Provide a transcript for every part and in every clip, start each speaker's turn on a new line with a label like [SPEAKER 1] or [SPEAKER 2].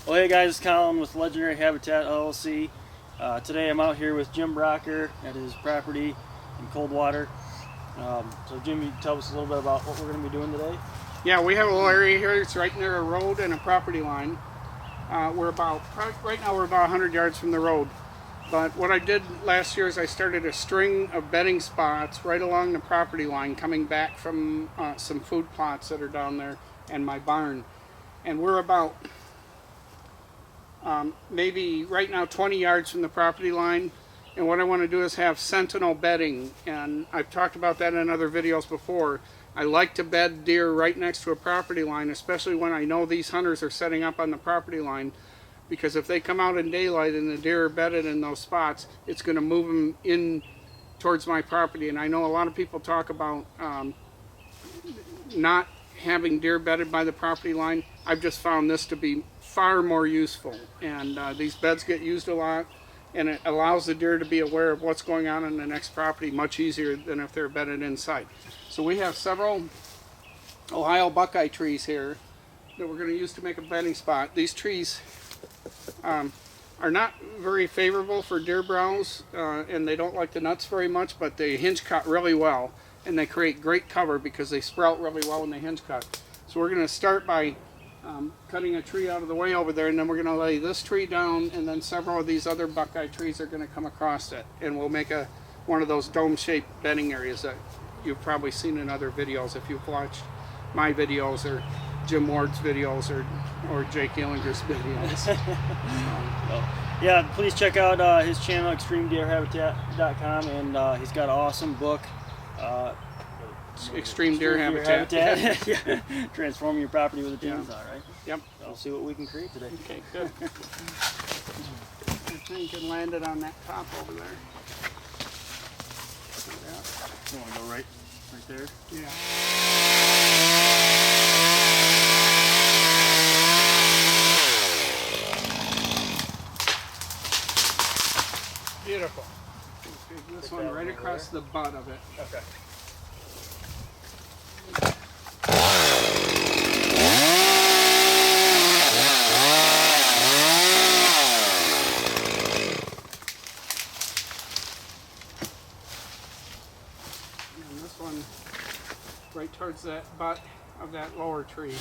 [SPEAKER 1] Well, hey guys, it's Colin with Legendary Habitat LLC. Today I'm out here with Jim Brauker at his property in Coldwater. So Jim, you tell us a little bit about what we're going to be doing today?
[SPEAKER 2] Yeah, we have a little area here. It's right near a road and a property line. Right now we're about 100 yards from the road. But what I did last year is I started a string of bedding spots right along the property line coming back from some food plots that are down there and my barn. And we're about maybe right now 20 yards from the property line. And what I want to do is have sentinel bedding. And I've talked about that in other videos before. I like to bed deer right next to a property line, especially when I know these hunters are setting up on the property line. Because if they come out in daylight and the deer are bedded in those spots, it's going to move them in towards my property. And I know a lot of people talk about not having deer bedded by the property line. I've just found this to be far more useful. And these beds get used a lot, and it allows the deer to be aware of what's going on in the next property much easier than if they're bedded inside. So we have several Ohio buckeye trees here that we're going to use to make a bedding spot. These trees are not very favorable for deer browse, and they don't like the nuts very much, but they hinge cut really well, and they create great cover because they sprout really well when they hinge cut. So we're going to start by cutting a tree out of the way over there, and then we're going to lay this tree down, and then several of these other buckeye trees are going to come across it, and we'll make one of those dome-shaped bedding areas that you've probably seen in other videos if you've watched my videos or Jim Ward's videos or Jake Illinger's videos.
[SPEAKER 1] Yeah, please check out his channel, extremedeerhabitat.com, and he's got an awesome book.
[SPEAKER 2] Extreme Deer Habitat.
[SPEAKER 1] Yeah. Transforming your property with a chainsaw, right?
[SPEAKER 2] Yep.
[SPEAKER 1] So we'll see what we can create today.
[SPEAKER 2] Okay, good. I think you can land it on that top over there.
[SPEAKER 1] You want to go right there?
[SPEAKER 2] Yeah. Beautiful. Okay, this one right across the butt of it.
[SPEAKER 1] Okay.
[SPEAKER 2] And this one right towards that butt of that lower tree.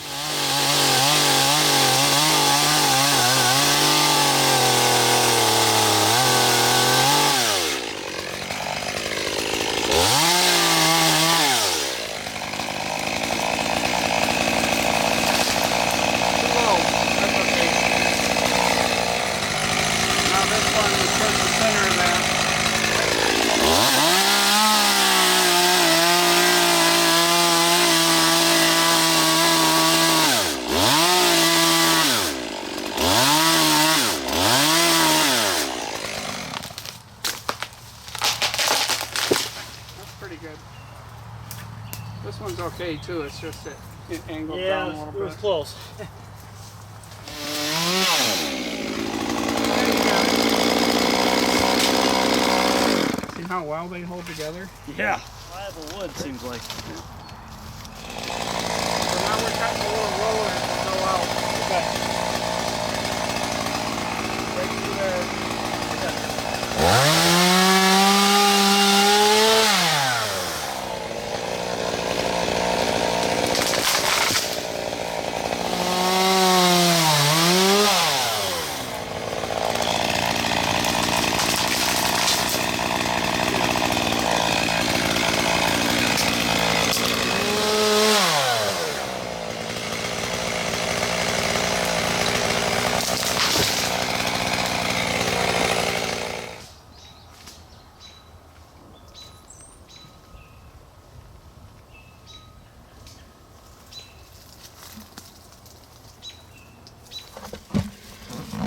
[SPEAKER 2] This one's okay too, it's just that it angled down a little bit.
[SPEAKER 1] Yeah, it was close.
[SPEAKER 2] See how well they hold together?
[SPEAKER 1] Yeah. Pliable wood seems like.
[SPEAKER 2] So now we're cutting a little roller to go out.
[SPEAKER 1] Okay.
[SPEAKER 2] Right through there.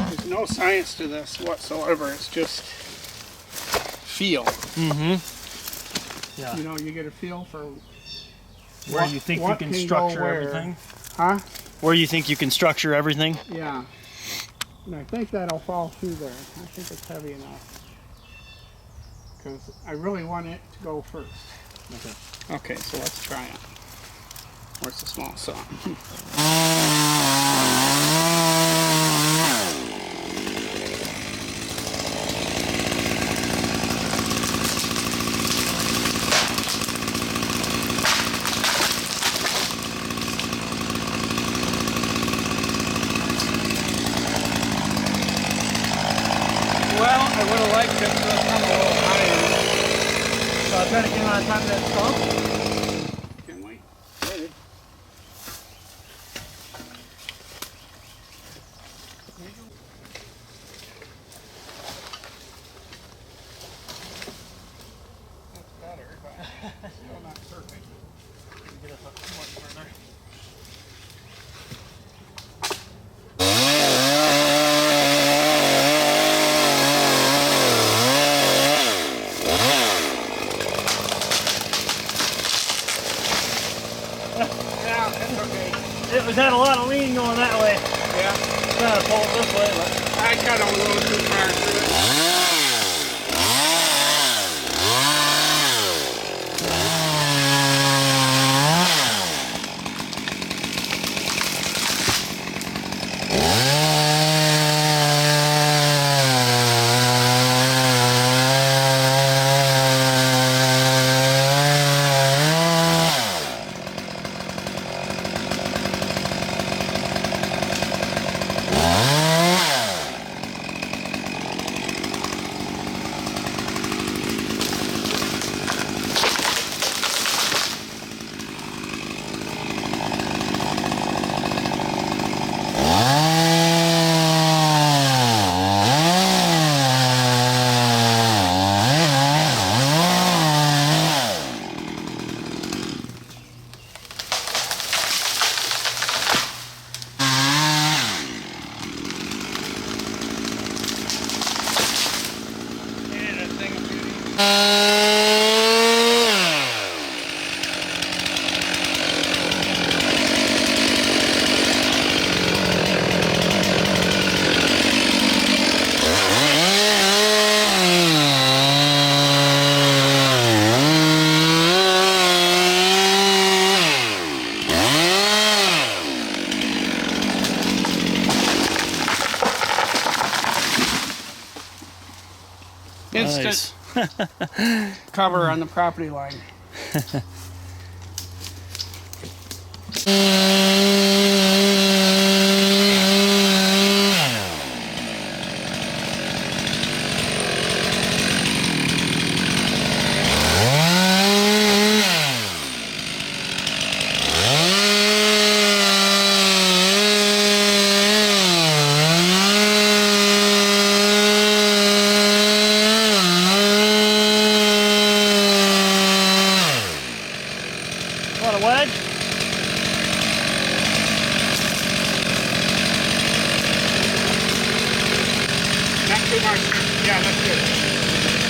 [SPEAKER 2] There's no science to this whatsoever. It's just feel.
[SPEAKER 1] Yeah.
[SPEAKER 2] You know, you get a feel for
[SPEAKER 1] Where you think you can structure everything?
[SPEAKER 2] Huh?
[SPEAKER 1] Where you think you can structure everything?
[SPEAKER 2] Yeah. And I think that'll fall through there. I think it's heavy enough. Because I really want it to go first.
[SPEAKER 1] Okay.
[SPEAKER 2] Okay, so let's try it. Where's the small saw? I would have liked it to have come a little higher.
[SPEAKER 1] So I'll try to get him on top of that stump.
[SPEAKER 2] Can we?
[SPEAKER 1] Maybe.
[SPEAKER 2] That's better, but still not perfect.
[SPEAKER 1] Get us up much further.
[SPEAKER 2] Yeah, that's okay.
[SPEAKER 1] It was had a lot of lean going that way.
[SPEAKER 2] Yeah,
[SPEAKER 1] Trying to pull it this way, but
[SPEAKER 2] I got a little too far through it. Instant cover on the property line.
[SPEAKER 1] want a wedge?
[SPEAKER 2] Not too much. Yeah, that's good.